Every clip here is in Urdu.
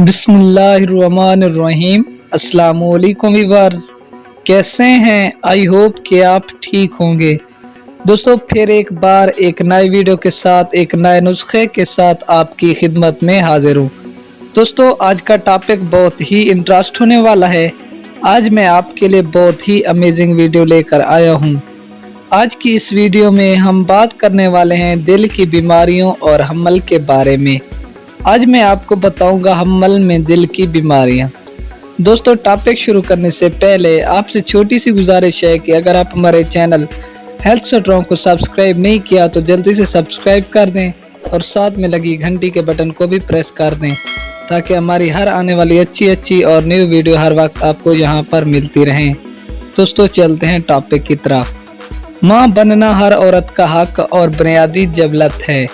بسم اللہ الرحمن الرحیم۔ السلام علیکم ویورز، کیسے ہیں؟ آئی ہوپ کہ آپ ٹھیک ہوں گے۔ دوستو پھر ایک بار ایک نئی ویڈیو کے ساتھ ایک نئے نسخے کے ساتھ آپ کی خدمت میں حاضر ہوں۔ دوستو آج کا ٹاپک بہت ہی انٹرسٹ ہونے والا ہے۔ آج میں آپ کے لیے بہت ہی امیزنگ ویڈیو لے کر آیا ہوں۔ آج کی اس ویڈیو میں ہم بات کرنے والے ہیں دل کی بیماریوں اور حمل کے بارے میں۔ آج میں آپ کو بتاؤں گا حمل میں دل کی بیماریاں۔ دوستو ٹاپک شروع کرنے سے پہلے آپ سے چھوٹی سی گزارش ہے کہ اگر آپ ہمارے چینل ہیلتھ سٹرانگ کو سبسکرائب نہیں کیا تو جلدی سے سبسکرائب کر دیں اور ساتھ میں لگی گھنٹی کے بٹن کو بھی پریس کر دیں تاکہ ہماری ہر آنے والی اچھی اور نیو ویڈیو ہر وقت آپ کو یہاں پر ملتی رہیں۔ دوستو چلتے ہیں ٹاپک کی طرف۔ ماں بننا ہر عورت کا حق اور بنیادی جبلت ہے۔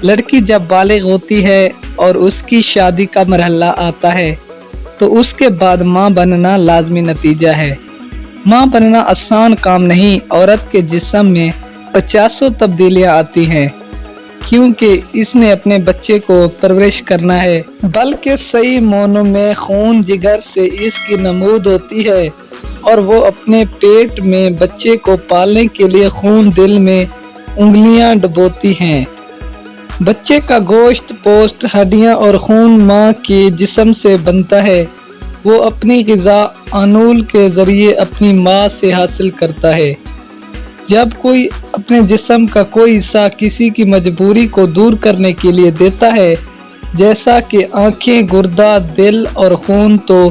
لڑکی جب بالغ ہوتی ہے اور اس کی شادی کا مرحلہ آتا ہے تو اس کے بعد ماں بننا لازمی نتیجہ ہے۔ ماں بننا آسان کام نہیں۔ عورت کے جسم میں 50 تبدیلیاں آتی ہیں کیونکہ اس نے اپنے بچے کو پرورش کرنا ہے، بلکہ صحیح معنوں میں خون جگر سے اس کی نمود ہوتی ہے اور وہ اپنے پیٹ میں بچے کو پالنے کے لیے خون دل میں انگلیاں ڈبوتی ہیں۔ بچے کا گوشت، پوست، ہڈیاں اور خون ماں کے جسم سے بنتا ہے۔ وہ اپنی غذا انول کے ذریعے اپنی ماں سے حاصل کرتا ہے۔ جب کوئی اپنے جسم کا کوئی حصہ کسی کی مجبوری کو دور کرنے کے لیے دیتا ہے، جیسا کہ آنکھیں، گردہ، دل اور خون، تو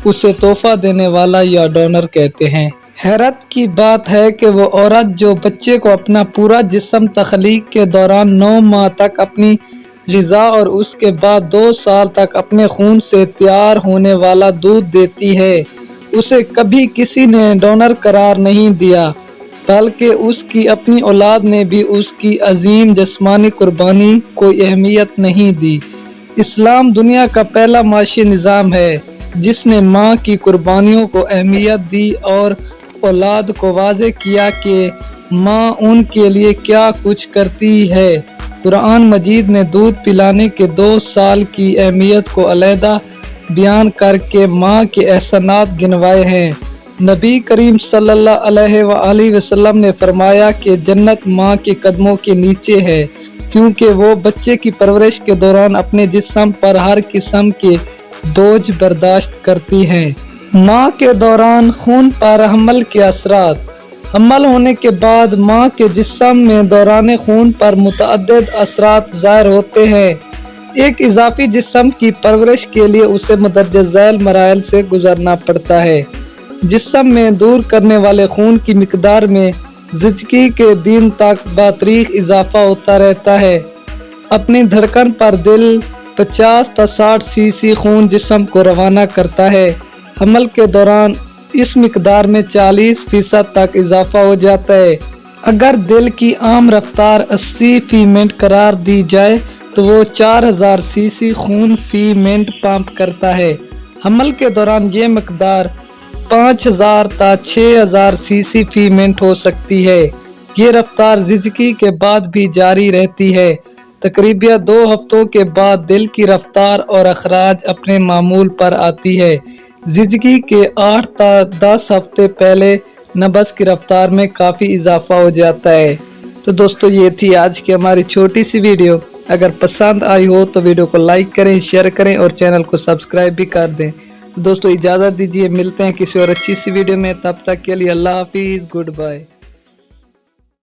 اسے تحفہ دینے والا یا ڈونر کہتے ہیں۔ حیرت کی بات ہے کہ وہ عورت جو بچے کو اپنا پورا جسم تخلیق کے دوران 9 ماہ تک اپنی غذا اور اس کے بعد 2 سال تک اپنے خون سے تیار ہونے والا دودھ دیتی ہے، اسے کبھی کسی نے ڈونر قرار نہیں دیا، بلکہ اس کی اپنی اولاد نے بھی اس کی عظیم جسمانی قربانی کو اہمیت نہیں دی۔ اسلام دنیا کا پہلا معاشی نظام ہے جس نے ماں کی قربانیوں کو اہمیت دی اور اولاد کو واضح کیا کہ ماں ان کے لیے کیا کچھ کرتی ہے۔ قرآن مجید نے دودھ پلانے کے 2 سال کی اہمیت کو علیحدہ بیان کر کے ماں کے احسانات گنوائے ہیں۔ نبی کریم صلی اللہ علیہ وآلہ وسلم نے فرمایا کہ جنت ماں کے قدموں کے نیچے ہے کیونکہ وہ بچے کی پرورش کے دوران اپنے جسم پر ہر قسم کے بوجھ برداشت کرتی ہیں۔ ماں کے دوران خون پر حمل کے اثرات۔ حمل ہونے کے بعد ماں کے جسم میں دوران خون پر متعدد اثرات ظاہر ہوتے ہیں۔ ایک اضافی جسم کی پرورش کے لیے اسے مندرجہ ذیل مراحل سے گزرنا پڑتا ہے۔ جسم میں دور کرنے والے خون کی مقدار میں زچگی کے دن تک بطریق اضافہ ہوتا رہتا ہے۔ اپنی دھڑکن پر دل 50 تا 60 cc خون جسم کو روانہ کرتا ہے۔ حمل کے دوران اس مقدار میں 40% تک اضافہ ہو جاتا ہے۔ اگر دل کی عام رفتار 80 فی منٹ قرار دی جائے تو وہ 4000 cc خون فی منٹ پمپ کرتا ہے۔ حمل کے دوران یہ مقدار 5000 تا 6000 cc فی منٹ ہو سکتی ہے۔ یہ رفتار زچگی کے بعد بھی جاری رہتی ہے۔ تقریباً 2 ہفتوں کے بعد دل کی رفتار اور اخراج اپنے معمول پر آتی ہے۔ زچگی کے 8 تا 10 ہفتے پہلے نبض کی رفتار میں کافی اضافہ ہو جاتا ہے۔ تو دوستو یہ تھی آج کی ہماری چھوٹی سی ویڈیو۔ اگر پسند آئی ہو تو ویڈیو کو لائک کریں، شیئر کریں اور چینل کو سبسکرائب بھی کر دیں۔ تو دوستو اجازت دیجیے، ملتے ہیں کسی اور اچھی سی ویڈیو میں، تب تک کے لیے اللہ حافظ، گڈ بائے۔